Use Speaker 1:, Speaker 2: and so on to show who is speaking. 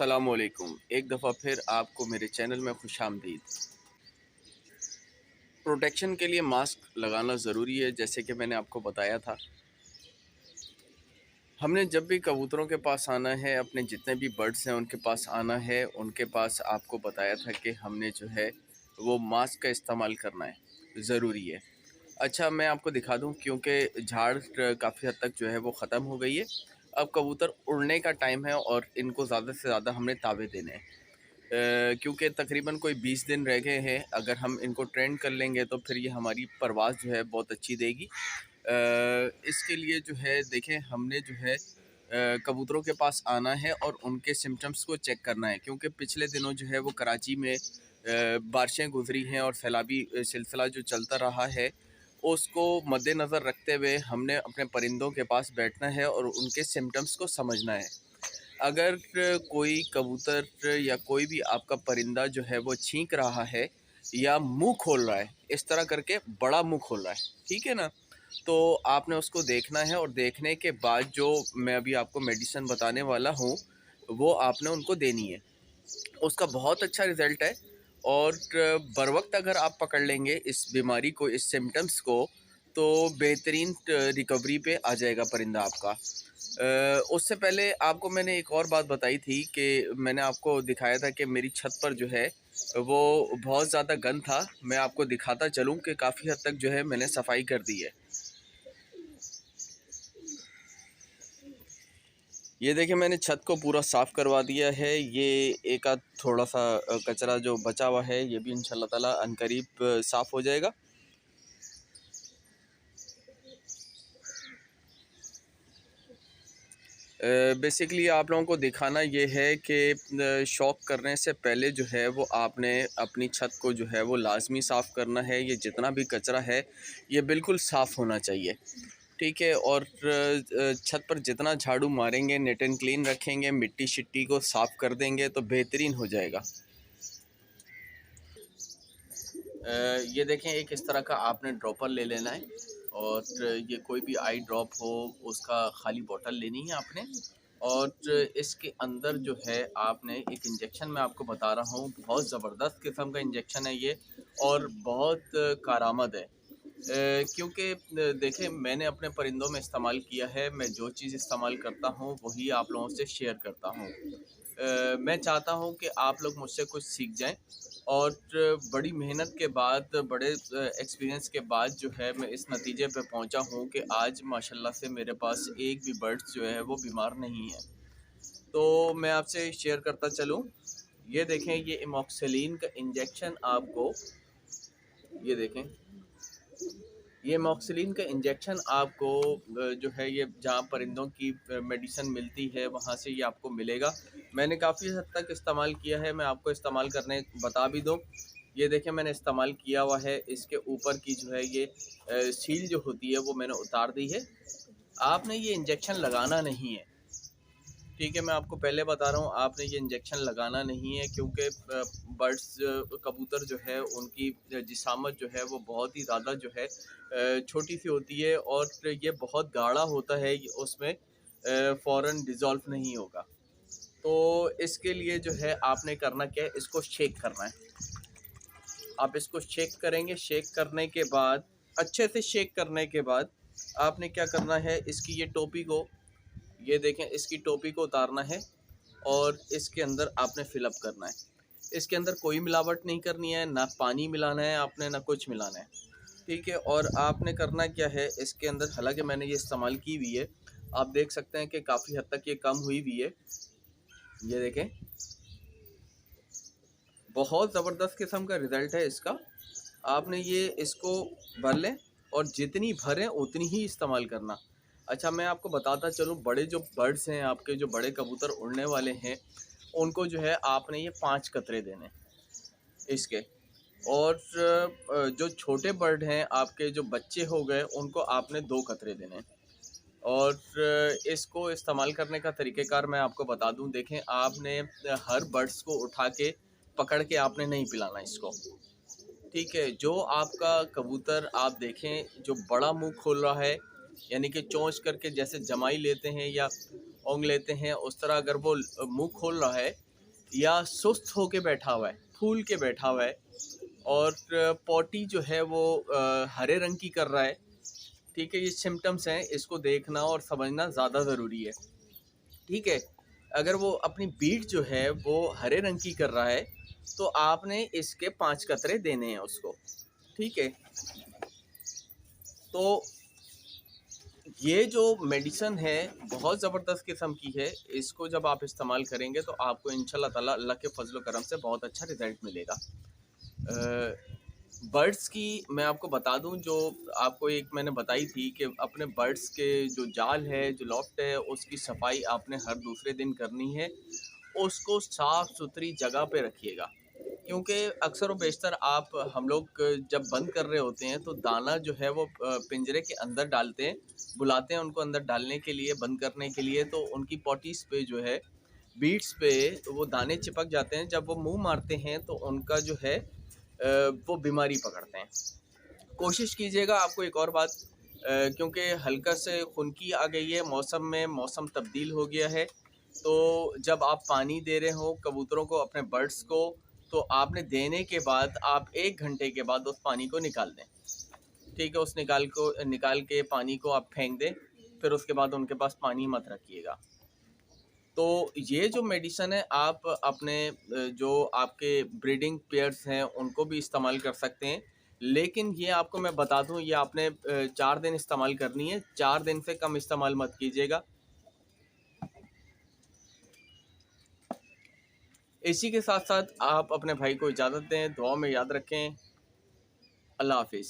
Speaker 1: अस्सलामुअलैकुम। एक दफ़ा फिर आपको मेरे चैनल में खुशामदीद। प्रोटेक्शन के लिए मास्क लगाना ज़रूरी है। जैसे कि मैंने आपको बताया था, हमने जब भी कबूतरों के पास आना है, अपने जितने भी बर्ड्स हैं उनके पास आना है, उनके पास आपको बताया था कि हमने जो है वो मास्क का इस्तेमाल करना है, ज़रूरी है। अच्छा, मैं आपको दिखा दूं, क्योंकि झाड़ काफ़ी हद तक जो है वो ख़त्म हो गई है। अब कबूतर उड़ने का टाइम है और इनको ज़्यादा से ज़्यादा हमने तावे देने हैं। क्योंकि तकरीबन कोई 20 दिन रह गए हैं। अगर हम इनको ट्रेन कर लेंगे तो फिर ये हमारी परवाज़ जो है बहुत अच्छी देगी। इसके लिए जो है देखें, हमने जो है कबूतरों के पास आना है और उनके सिम्टम्स को चेक करना है, क्योंकि पिछले दिनों जो है वो कराची में बारिशें गुजरी हैं और सैलाबी सिलसिला जो चलता रहा है, उसको मद्देनज़र रखते हुए हमने अपने परिंदों के पास बैठना है और उनके सिम्टम्स को समझना है। अगर कोई कबूतर या कोई भी आपका परिंदा जो है वो छींक रहा है या मुंह खोल रहा है, इस तरह करके बड़ा मुंह खोल रहा है, ठीक है ना, तो आपने उसको देखना है और देखने के बाद जो मैं अभी आपको मेडिसिन बताने वाला हूँ वो आपने उनको देनी है। उसका बहुत अच्छा रिज़ल्ट है और बर वक्त अगर आप पकड़ लेंगे इस बीमारी को, इस सिम्टम्स को, तो बेहतरीन रिकवरी पे आ जाएगा परिंदा आपका। उससे पहले आपको मैंने एक और बात बताई थी कि मैंने आपको दिखाया था कि मेरी छत पर जो है वो बहुत ज़्यादा गंद था। मैं आपको दिखाता चलूँ कि काफ़ी हद तक जो है मैंने सफाई कर दी है। ये देखिए, मैंने छत को पूरा साफ़ करवा दिया है। ये एक आध थोड़ा सा कचरा जो बचा हुआ है, ये भी इंशाल्लाह ताला अनकरीब साफ़ हो जाएगा। बेसिकली आप लोगों को दिखाना ये है कि शौक करने से पहले जो है वो आपने अपनी छत को जो है वो लाजमी साफ़ करना है। ये जितना भी कचरा है ये बिल्कुल साफ़ होना चाहिए, ठीक है। और छत पर जितना झाड़ू मारेंगे, नीट एंड क्लीन रखेंगे, मिट्टी शिट्टी को साफ़ कर देंगे तो बेहतरीन हो जाएगा। ये देखें, एक इस तरह का आपने ड्रॉपर ले लेना है और ये कोई भी आई ड्रॉप हो उसका खाली बोतल लेनी है आपने। और इसके अंदर जो है आपने एक इंजेक्शन, मैं आपको बता रहा हूँ, बहुत ज़बरदस्त किस्म का इंजेक्शन है ये और बहुत कारआमद है। क्योंकि देखें, मैंने अपने परिंदों में इस्तेमाल किया है। मैं जो चीज़ इस्तेमाल करता हूँ वही आप लोगों से शेयर करता हूँ। मैं चाहता हूँ कि आप लोग मुझसे कुछ सीख जाएं और बड़ी मेहनत के बाद, बड़े एक्सपीरियंस के बाद जो है मैं इस नतीजे पे पहुँचा हूँ कि आज माशाल्लाह से मेरे पास एक भी बर्ड्स जो है वो बीमार नहीं है। तो मैं आपसे शेयर करता चलूँ। ये देखें, ये इमोक्सिलिन का इंजेक्शन आपको, ये देखें, ये इमोक्सिलिन का इंजेक्शन आपको जो है ये जहाँ परिंदों की मेडिसिन मिलती है वहाँ से ये आपको मिलेगा। मैंने काफ़ी हद तक इस्तेमाल किया है, मैं आपको इस्तेमाल करने बता भी दूँ। ये देखें, मैंने इस्तेमाल किया हुआ है। इसके ऊपर की जो है ये सील जो होती है वो मैंने उतार दी है। आपने ये इंजेक्शन लगाना नहीं है, ठीक है। मैं आपको पहले बता रहा हूँ, आपने ये इंजेक्शन लगाना नहीं है, क्योंकि बर्ड्स, कबूतर जो है उनकी जिसामत जो है वो बहुत ही ज़्यादा जो है छोटी सी होती है और ये बहुत गाढ़ा होता है, उसमें फ़ौरन डिज़ोल्व नहीं होगा। तो इसके लिए जो है आपने करना क्या है, इसको शेक करना है। आप इसको शेक करेंगे। शेक करने के बाद, अच्छे से शेक करने के बाद आपने क्या करना है, इसकी ये टोपी को, ये देखें, इसकी टोपी को उतारना है और इसके अंदर आपने फिलअप करना है। इसके अंदर कोई मिलावट नहीं करनी है, ना पानी मिलाना है आपने, ना कुछ मिलाना है, ठीक है। और आपने करना क्या है, इसके अंदर, हालांकि मैंने ये इस्तेमाल की हुई है, आप देख सकते हैं कि काफ़ी हद तक ये कम हुई हुई है। ये देखें, बहुत ज़बरदस्त किस्म का रिज़ल्ट है इसका। आपने ये इसको भर लें और जितनी भरें उतनी ही इस्तेमाल करना। अच्छा, मैं आपको बताता चलूँ, बड़े जो बर्ड्स हैं आपके, जो बड़े कबूतर उड़ने वाले हैं, उनको जो है आपने ये 5 कतरे देने इसके। और जो छोटे बर्ड हैं आपके, जो बच्चे हो गए, उनको आपने 2 कतरे देने। और इसको इस्तेमाल करने का तरीक़ेकार मैं आपको बता दूं। देखें, आपने हर बर्ड्स को उठा के पकड़ के आपने नहीं पिलाना इसको, ठीक है। जो आपका कबूतर, आप देखें, जो बड़ा मुंह खोल रहा है, यानी कि चोंच करके जैसे जमाई लेते हैं या ओंग लेते हैं, उस तरह अगर वो मुंह खोल रहा है या सुस्त होके बैठा हुआ है, फूल के बैठा हुआ है, और पॉटी जो है वो हरे रंग की कर रहा है, ठीक है, ये सिम्टम्स हैं, इसको देखना और समझना ज़्यादा ज़रूरी है, ठीक है। अगर वो अपनी बीट जो है वो हरे रंग की कर रहा है, तो आपने इसके 5 कतरे देने हैं उसको, ठीक है। तो ये जो मेडिसिन है बहुत ज़बरदस्त किस्म की है, इसको जब आप इस्तेमाल करेंगे तो आपको इंशाल्लाह ताला अल्लाह के फज़ल व करम से बहुत अच्छा रिज़ल्ट मिलेगा। बर्ड्स की मैं आपको बता दूं, जो आपको एक मैंने बताई थी कि अपने बर्ड्स के जो जाल है, जो लॉफ्ट है, उसकी सफाई आपने हर दूसरे दिन करनी है। उसको साफ सुथरी जगह पे रखिएगा, क्योंकि अक्सर व बेशतर आप हम लोग जब बंद कर रहे होते हैं तो दाना जो है वो पिंजरे के अंदर डालते हैं, बुलाते हैं उनको अंदर डालने के लिए, बंद करने के लिए, तो उनकी पॉटीज पे जो है, बीट्स पे वो दाने चिपक जाते हैं। जब वो मुंह मारते हैं तो उनका जो है वो बीमारी पकड़ते हैं। कोशिश कीजिएगा, आपको एक और बात, क्योंकि हल्का से खुनकी आ गई है, मौसम में मौसम तब्दील हो गया है, तो जब आप पानी दे रहे हो कबूतरों को, अपने बर्ड्स को, तो आपने देने के बाद आप 1 घंटे के बाद उस पानी को निकाल दें, ठीक है। उस निकाल के पानी को आप फेंक दें, फिर उसके बाद उनके पास पानी मत रखिएगा। तो ये जो मेडिसिन है आप अपने जो आपके ब्रीडिंग पेयर्स हैं उनको भी इस्तेमाल कर सकते हैं, लेकिन ये आपको मैं बता दूं, ये आपने 4 दिन इस्तेमाल करनी है, 4 दिन से कम इस्तेमाल मत कीजिएगा। इसी के साथ साथ आप अपने भाई को इजाज़त दें, दुआ में याद रखें। अल्लाह हाफिज़।